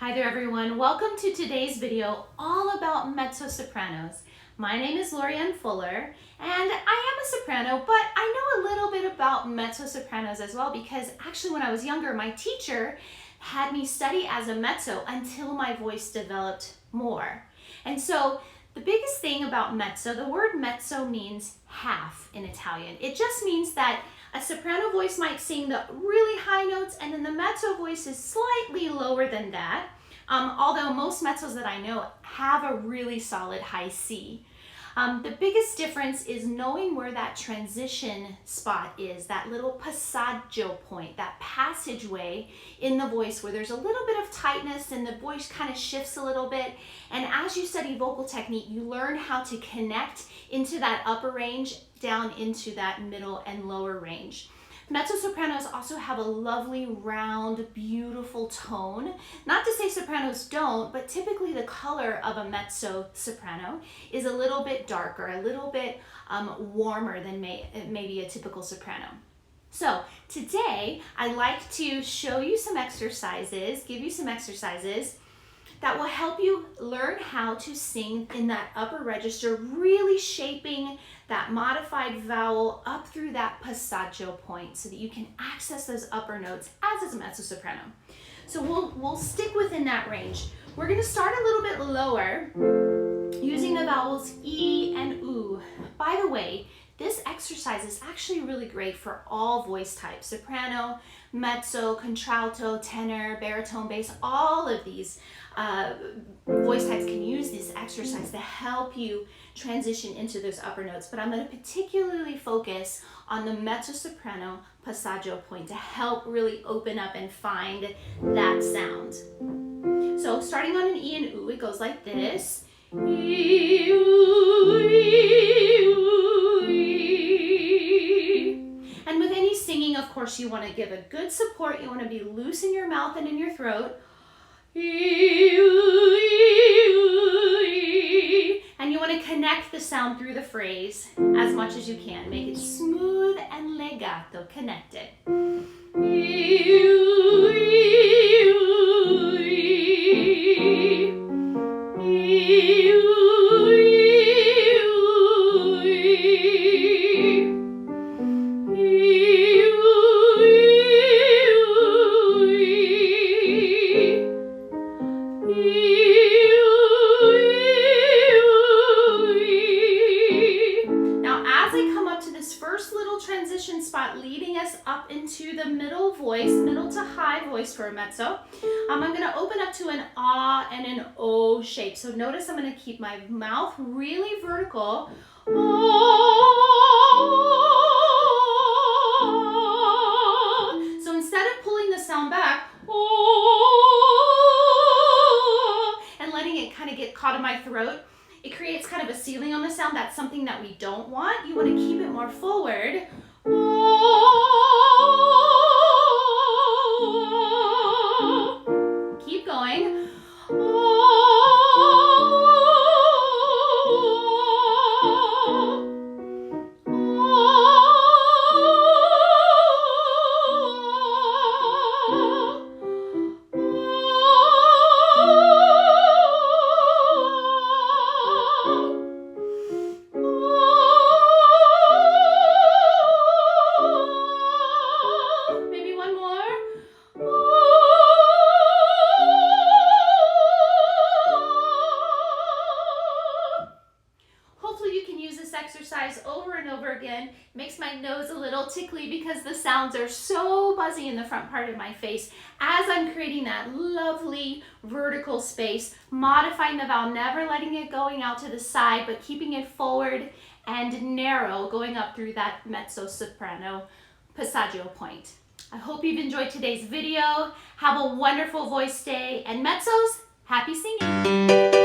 Hi there everyone, welcome to today's video all about mezzo sopranos. My name is Lorianne Fuller and I am a soprano, but I know a little bit about mezzo sopranos as well because actually when I was younger my teacher had me study as a mezzo until my voice developed more. And so the biggest thing about mezzo, the word mezzo means half in Italian. It just means that a soprano voice might sing the really high notes and then the mezzo voice is slightly lower than that, although most mezzos that I know have a really solid high C. The biggest difference is knowing where that transition spot is, that little passaggio point, that passageway in the voice where there's a little bit of tightness and the voice kind of shifts a little bit. And as you study vocal technique, you learn how to connect into that upper range down into that middle and lower range. Mezzo sopranos also have a lovely, round, beautiful tone. Not to say sopranos don't, but typically the color of a mezzo soprano is a little bit darker, a little bit warmer than maybe a typical soprano. So today I'd like to show you some exercises, give you some exercises that will help you learn how to sing in that upper register, really shaping that modified vowel up through that passaggio point so that you can access those upper notes as a mezzo soprano. So we'll stick within that range. We're gonna start a little bit lower using the vowels E and U. By the way, this exercise is actually really great for all voice types: soprano, mezzo, contralto, tenor, baritone, bass. All of these voice types can use this exercise to help you transition into those upper notes. But I'm going to particularly focus on the mezzo soprano passaggio point to help really open up and find that sound. So starting on an E and U, it goes like this. E, U, E, U, E. And with any singing, of course, you want to give a good support. You want to be loose in your mouth and in your throat. E, U, E, U, E. And you want to connect the sound through the phrase as much as you can. Make it smooth and legato, connected. E, U, E, U, E. E, U, E, U, E. E, U, E, U, E. Now, as I come up to this first little transition spot leading us up into the middle voice, middle to high voice for a mezzo, I'm going to open up to an ah and an o shape. So notice I'm going to keep my mouth really vertical. So instead of pulling the sound back, and letting it kind of get caught in my throat, it creates kind of a ceiling on the sound. That's something that we don't want. You want to keep it more forward. Keep going. Exercise over and over again. Makes my nose a little tickly because the sounds are so buzzy in the front part of my face as I'm creating that lovely vertical space, modifying the vowel, never letting it going out to the side, but keeping it forward and narrow, going up through that mezzo soprano passaggio point. I hope you've enjoyed today's video. Have a wonderful voice day, and mezzos, happy singing!